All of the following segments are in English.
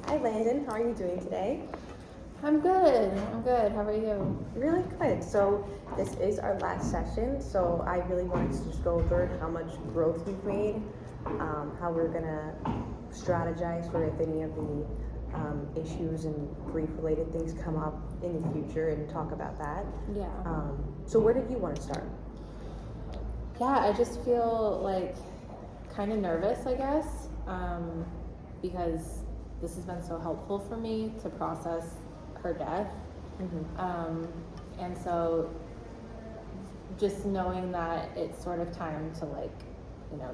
Hi Landon, how are you doing today? I'm good. How are you? Really good. So this is our last session, so I really wanted to just go over how much growth we've made, how we're gonna strategize for if any of the issues and grief-related things come up in the future and talk about that. Yeah. So where did you want to start? Yeah, I just feel like kind of nervous, I guess, because this has been so helpful for me to process her death. And so just knowing that it's sort of time to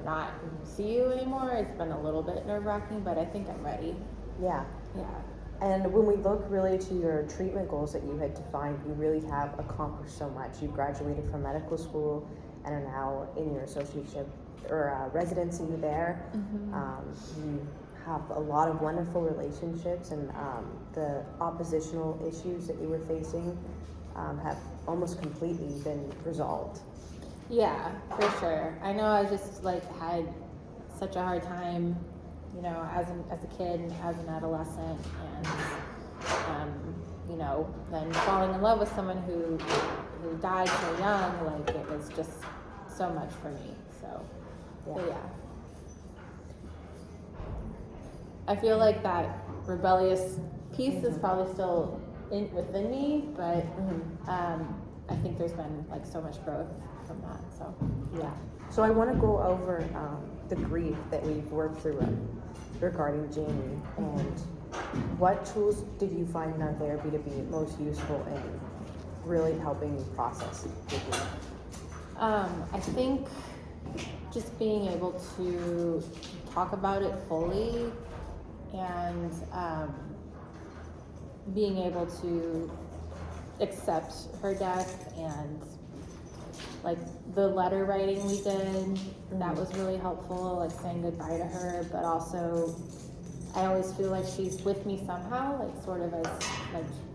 not see you anymore, it's been a little bit nerve-wracking, but I think I'm ready. Yeah. Yeah. And when we look really to your treatment goals that you had defined, you really have accomplished so much. You graduated from medical school and are now in your association or residency there. You have a lot of wonderful relationships, and the oppositional issues that you were facing have almost completely been resolved. Yeah, for sure. I know I just had such a hard time, as a kid and as an adolescent, and then falling in love with someone who died so young, it was just so much for me. So, yeah. I feel like that rebellious piece is probably still within me, but I think there's been so much growth from that. So yeah. So I want to go over the grief that we've worked through regarding Jamie, and what tools did you find in our therapy to be most useful in really helping you process the grief? I think just being able to talk about it fully and being able to accept her death, and the letter writing we did, that was really helpful, saying goodbye to her, but also I always feel like she's with me somehow, sort of as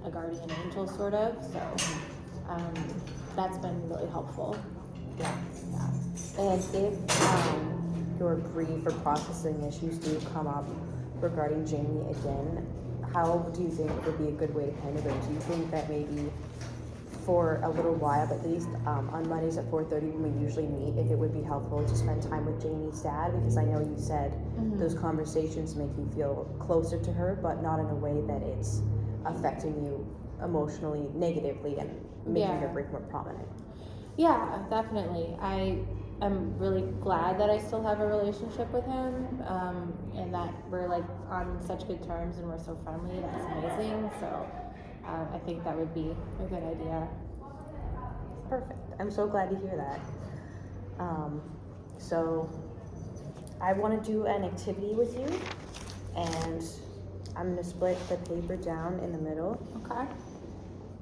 a guardian angel sort of, so that's been really helpful. Yeah. And if your grief or processing issues do come up regarding Jamie again, how do you think would be a good way to handle it? Do you think that maybe for a little while, at least on Mondays at 4:30 when we usually meet, if it would be helpful to spend time with Jamie's dad? Because I know you said those conversations make you feel closer to her, but not in a way that it's affecting you emotionally negatively and making your grief more prominent. Yeah, definitely. I'm really glad that I still have a relationship with him, and that we're on such good terms and we're so friendly. That's amazing. So I think that would be a good idea. Perfect. I'm so glad to hear that. So I want to do an activity with you, and I'm going to split the paper down in the middle. Okay.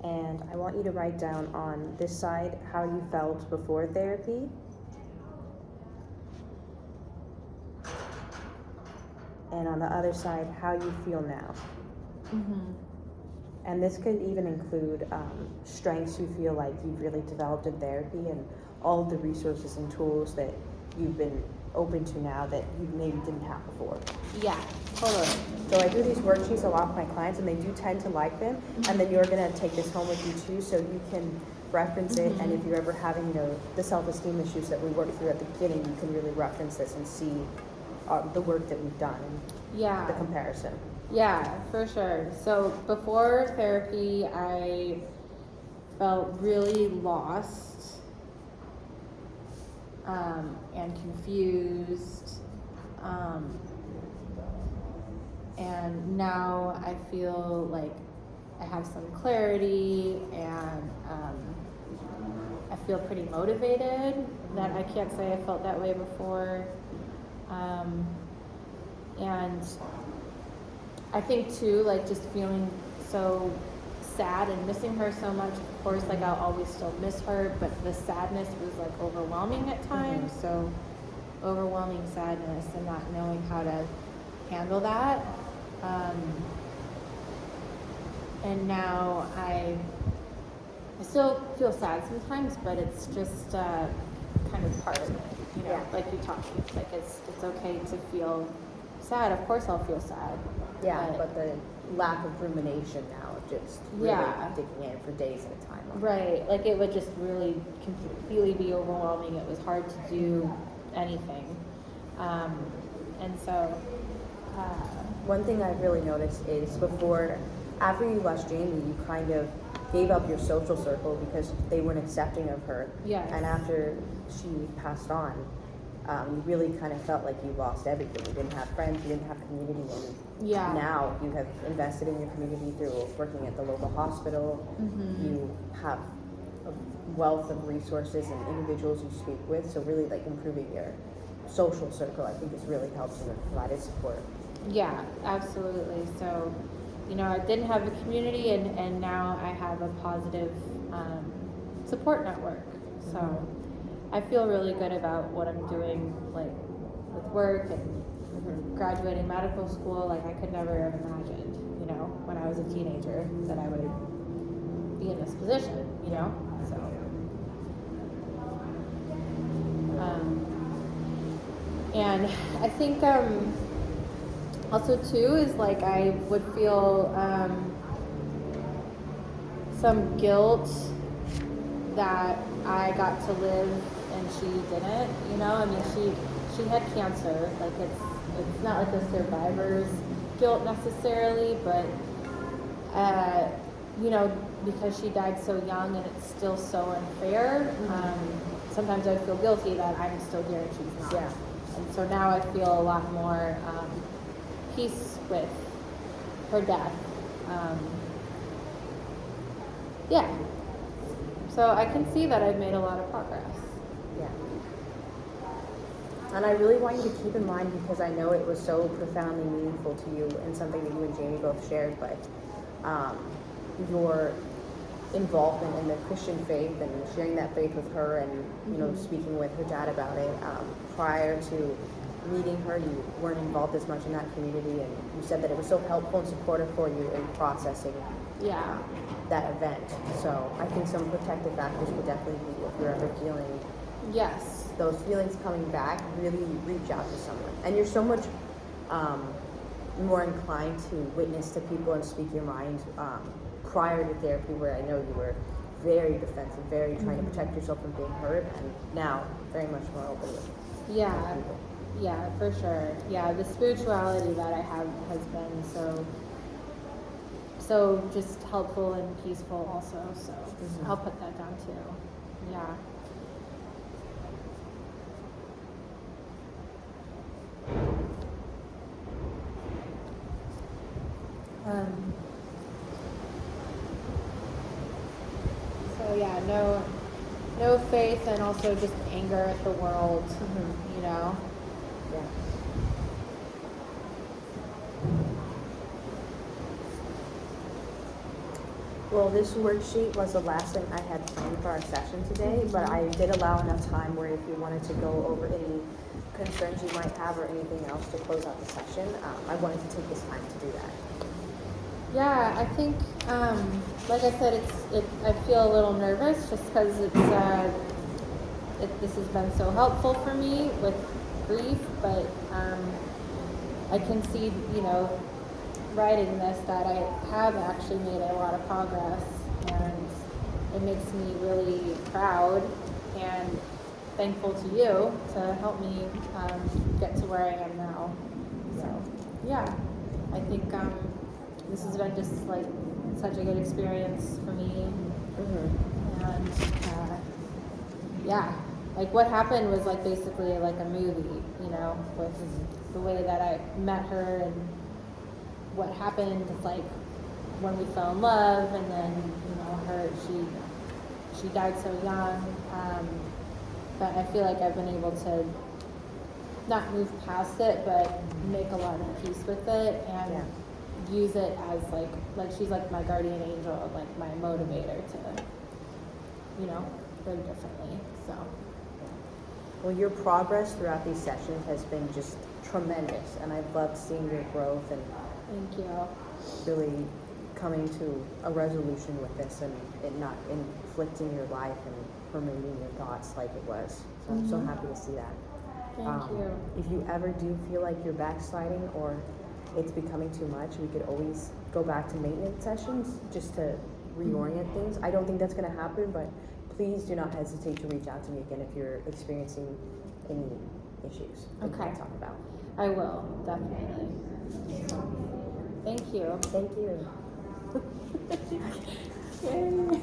And I want you to write down on this side how you felt before therapy, and on the other side how you feel now. And this could even include strengths you feel like you've really developed in therapy, and all of the resources and tools that you've been open to now that you maybe didn't have before. Yeah, totally. So I do these worksheets a lot with my clients, and they do tend to like them. And then you're going to take this home with you too, so you can reference it. And if you're ever having the self-esteem issues that we worked through at the beginning, you can really reference this and see the work that we've done and the comparison. Yeah, for sure. So before therapy, I felt really lost and confused. And now I feel like I have some clarity, and I feel pretty motivated. That I can't say I felt that way before. And I think too, just feeling so sad and missing her so much. Of course, I'll always still miss her, but the sadness was overwhelming at times. So overwhelming sadness and not knowing how to handle that. And now I still feel sad sometimes, but it's just kind of part of it. Like you talked, it's okay to feel sad, of course I'll feel sad. Yeah, but the lack of rumination now, just really Yeah. digging in for days at a time. Right, like it would just really completely be overwhelming. It was hard to do anything. And so, One thing I've really noticed is after you lost Jamie, you kind of gave up your social circle because they weren't accepting of her. Yes. And after she passed on, you really kind of felt like you lost everything. You didn't have friends, you didn't have community, and yeah. now you have invested in your community through working at the local hospital. Mm-hmm. You have a wealth of resources and individuals you speak with, so really like improving your social circle, I think, has really helped and provided support. Yeah, absolutely. So, I didn't have a community, and now I have a positive support network. So I feel really good about what I'm doing, like with work and graduating medical school. Like I could never have imagined, when I was a teenager that I would be in this position, So, and I think also too is like I would feel some guilt that I got to live and she didn't. I mean, she had cancer. Like it's not like a survivor's guilt necessarily, but because she died so young and it's still so unfair. Sometimes I feel guilty that I'm still here and she's not. Yeah. And so now I feel a lot more peace with her death. Yeah. So I can see that I've made a lot of progress. Yeah. And I really want you to keep in mind, because I know it was so profoundly meaningful to you and something that you and Jamie both shared, but your involvement in the Christian faith and sharing that faith with her and, speaking with her dad about it. Prior to meeting her, you weren't involved as much in that community, and you said that it was so helpful and supportive for you in processing that event. So I think some protective factors would definitely be, if you're ever feeling those feelings coming back, really reach out to someone. And you're so much more inclined to witness to people and speak your mind prior to therapy, where I know you were very defensive, very trying to protect yourself from being hurt, and now very much more open with people. Yeah, for sure. Yeah, the spirituality that I have has been so just helpful and peaceful also. So I'll put that down too. Yeah. So yeah, no faith, and also just anger at the world, Yeah. Well, this worksheet was the last thing I had planned for our session today, but I did allow enough time where if you wanted to go over any concerns you might have or anything else to close out the session, I wanted to take this time to do that. Yeah, I think, like I said, I feel a little nervous just because this has been so helpful for me with grief, but I can see, writing this, that I have actually made a lot of progress, and it makes me really proud and thankful to you to help me get to where I am now. So, yeah, I think this has been just like such a good experience for me. And yeah, like what happened was like basically like a movie, with the way that I met her and what happened, like when we fell in love, and then she died so young. But I feel like I've been able to not move past it, but make a lot of peace with it, and use it as like she's like my guardian angel, like my motivator to live differently. So Well, your progress throughout these sessions has been just tremendous, and I've loved seeing your growth and thank you. really coming to a resolution with this, and it not inflicting your life and permeating your thoughts like it was. So I'm so happy to see that. Thank you. If you ever do feel like you're backsliding or it's becoming too much, we could always go back to maintenance sessions just to reorient things. I don't think that's going to happen, but please do not hesitate to reach out to me again if you're experiencing any issues that you Okay. want to talk about. I will, definitely. Thank you. Thank you. Yay.